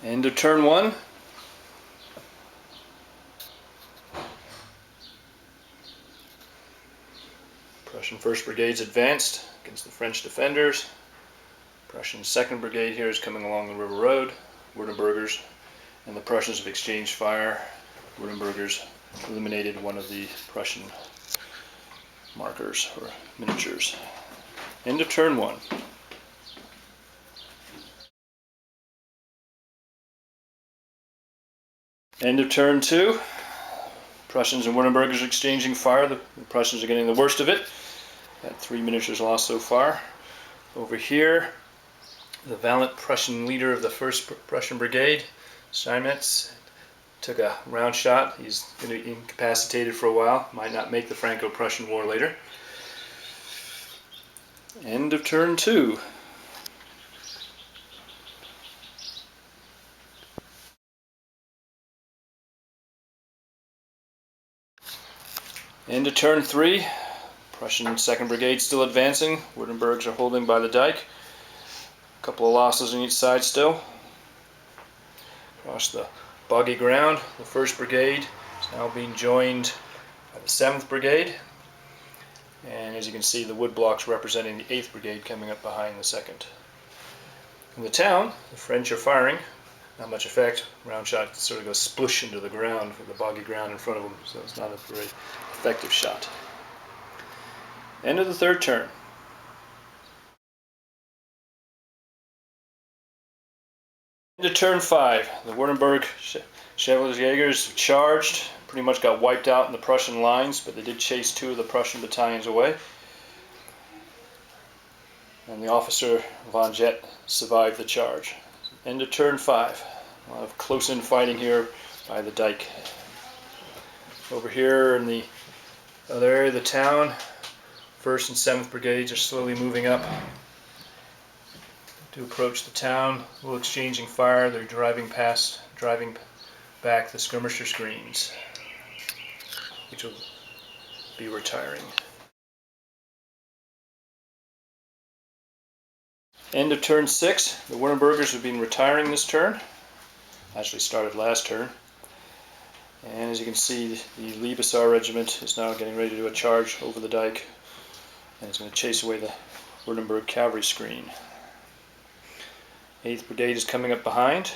End of turn 1. Prussian 1st Brigade's advanced against the French defenders. Prussian 2nd Brigade here is coming along the river road. Wartenburgers and the Prussians have exchanged fire. Wartenburgers eliminated one of the Prussian markers or miniatures. End of turn 1. End of turn 2. Prussians and Wartenburgers exchanging fire. The Prussians are getting the worst of it. Got 3 miniatures lost so far. Over here, the valiant Prussian leader of the 1st Prussian Brigade, Steinmetz, took a round shot. He's going to be incapacitated for a while. Might not make the Franco-Prussian War later. End of turn 2. End of turn 3. Prussian 2nd Brigade still advancing. Wartenburgs are holding by the dike. A couple of losses on each side still. Across the boggy ground, the 1st Brigade is now being joined by the 7th Brigade. And as you can see, the wood blocks representing the 8th Brigade coming up behind the 2nd. In the town, the French are firing. Not much effect. Round shot sort of goes splush into the ground with the boggy ground in front of them, so it's not a very effective shot. End of the 3rd turn. End of turn 5. The Wartenburg Chevaliers charged. Pretty much got wiped out in the Prussian lines, but they did chase 2 of the Prussian battalions away. And the officer von Jett survived the charge. End of turn 5. A lot of close-in fighting here by the dike. Over here in the other area of the town, 1st and 7th Brigades are slowly moving up to approach the town. A little exchanging fire. They're driving back the skirmisher screens, which will be retiring. End of turn 6. The Wartenburgers have been retiring this turn. Actually started last turn. And as you can see, the Liebesar regiment is now getting ready to do a charge over the dike. And it's going to chase away the Wartenburg cavalry screen. 8th Brigade is coming up behind.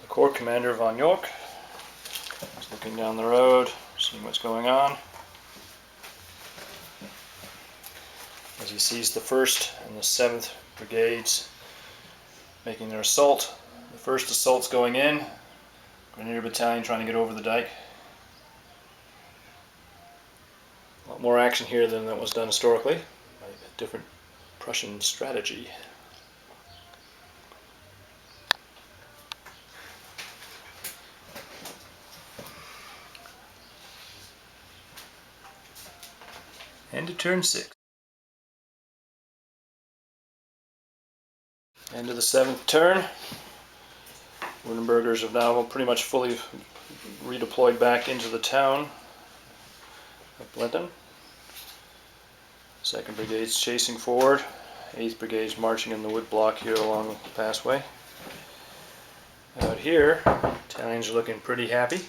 The Corps Commander von York is looking down the road, seeing what's going on. As he sees the 1st and the 7th Brigades making their assault. The 1st assault's going in. Grenadier Battalion trying to get over the dike. A lot more action here than that was done historically. A different Prussian strategy. End of turn 6. End of the 7th turn. Wartenburgers have now pretty much fully redeployed back into the town of Blenheim. 2nd Brigade's chasing forward. 8th Brigade's marching in the wood block here along the passway. Out here, Italians are looking pretty happy.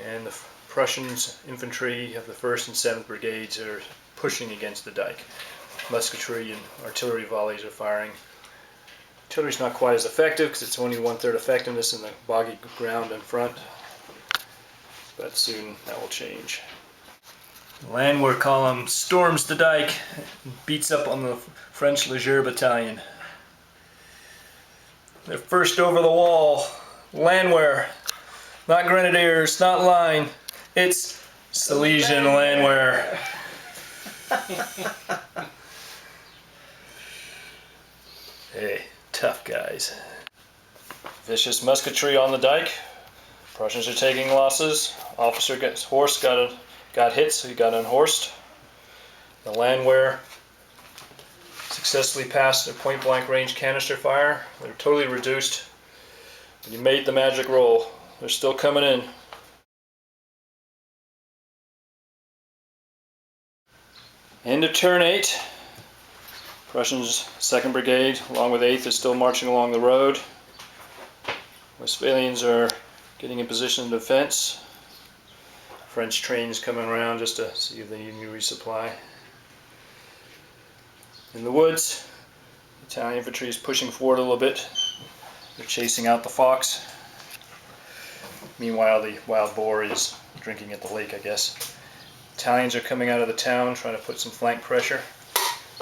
And the Prussians infantry of the 1st and 7th Brigades are pushing against the dike. Musketry and artillery volleys are firing. Artillery's not quite as effective because it's only 1/3 effectiveness in the boggy ground in front. But soon that will change. The landwehr column storms the dike and beats up on the French Leger Battalion. They're first over the wall. Landwehr. Not grenadiers, not line. It's Silesian landwehr. Hey, tough guys. Vicious musketry on the dike. Prussians are taking losses. Officer gets horse got hit, so he got unhorsed. The landwehr successfully passed a point-blank range canister fire. They're totally reduced. You made the magic roll. They're still coming in. End of turn 8. Prussians 2nd Brigade, along with 8th, is still marching along the road. Westphalians are getting in position in defense. French trains coming around just to see if they need any resupply. In the woods, Italian infantry is pushing forward a little bit. They're chasing out the fox. Meanwhile, the wild boar is drinking at the lake, I guess. Italians are coming out of the town, trying to put some flank pressure.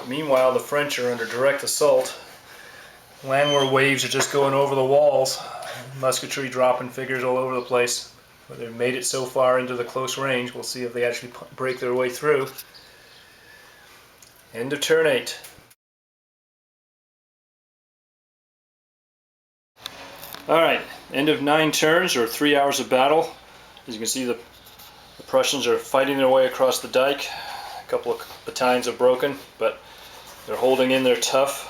Meanwhile, the French are under direct assault. Landward waves are just going over the walls. Musketry dropping figures all over the place. But they've made it so far into the close range. We'll see if they actually break their way through. End of turn 8. Alright, end of 9 turns, or 3 hours of battle. As you can see, the Prussians are fighting their way across the dike. A couple of battalions are broken, but they're holding in there tough.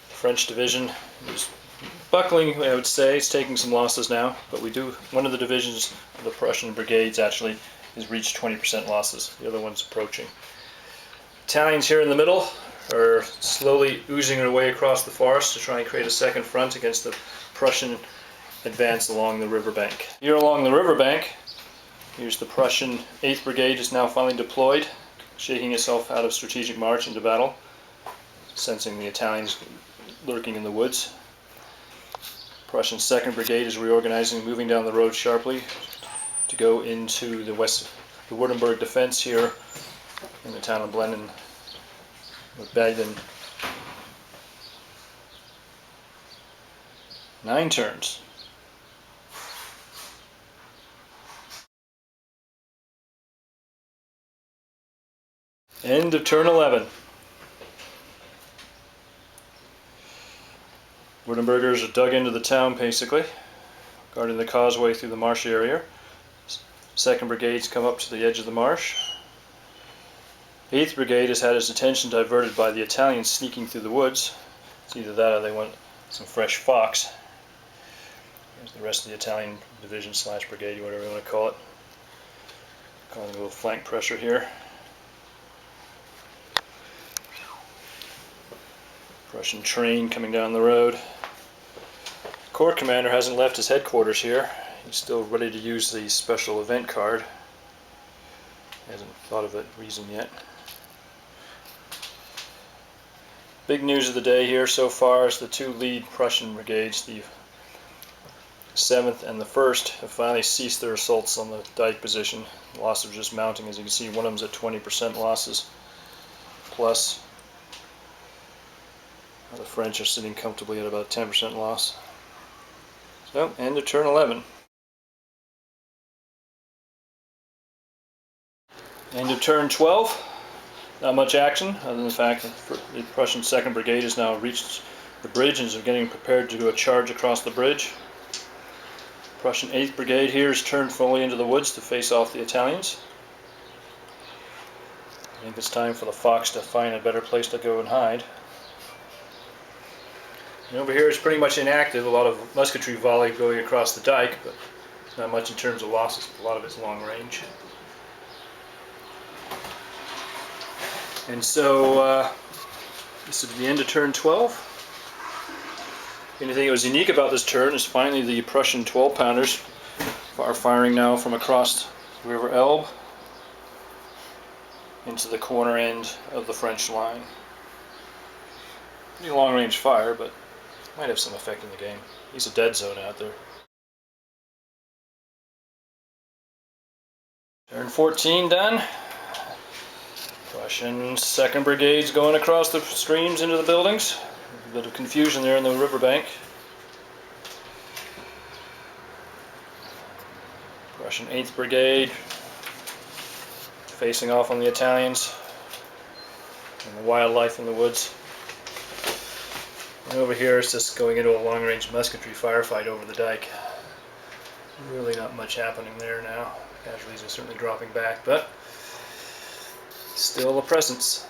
The French division is buckling, I would say. It's taking some losses now, but one of the divisions of the Prussian brigades actually has reached 20% losses. The other one's approaching. Italians here in the middle are slowly oozing their way across the forest to try and create a second front against the Prussian advance along the riverbank. Here along the riverbank, here's the Prussian 8th Brigade, is now finally deployed, shaking itself out of strategic march into battle, sensing the Italians lurking in the woods. Prussian 2nd Brigade is reorganizing, moving down the road sharply to go into the Wartenburg defense here in the town of Blenheim with Bagden. 9 turns. End of turn 11. Wartenburgers are dug into the town basically, guarding the causeway through the marsh area. 2nd Brigade's come up to the edge of the marsh. 8th Brigade has had its attention diverted by the Italians sneaking through the woods. It's either that or they want some fresh fox. Here's the rest of the Italian division / brigade, whatever you want to call it. Calling a little flank pressure here. Prussian train coming down the road. Corps commander hasn't left his headquarters here. He's still ready to use the special event card. He hasn't thought of a reason yet. Big news of the day here so far is the 2 lead Prussian brigades, the 7th and the 1st, have finally ceased their assaults on the dike position. The losses are just mounting. As you can see, one of them's at 20% losses plus. The French are sitting comfortably at about 10% loss. So, end of turn 11. End of turn 12. Not much action, other than the fact that the Prussian 2nd Brigade has now reached the bridge and is getting prepared to do a charge across the bridge. Prussian 8th Brigade here is turned fully into the woods to face off the Italians. I think it's time for the fox to find a better place to go and hide. And over here it's pretty much inactive. A lot of musketry volley going across the dike, but not much in terms of losses. A lot of it's long range. And so this is the end of turn 12. Anything that was unique about this turn is finally the Prussian 12-pounders are firing now from across the River Elbe into the corner end of the French line. Pretty long-range fire, but might have some effect in the game. He's a dead zone out there. Turn 14 done. Prussian 2nd Brigade's going across the streams into the buildings. A bit of confusion there in the riverbank. Prussian 8th Brigade facing off on the Italians and the wildlife in the woods. And over here it's just going into a long-range musketry firefight over the dike. Really not much happening there now. Casualties are certainly dropping back, but still a presence.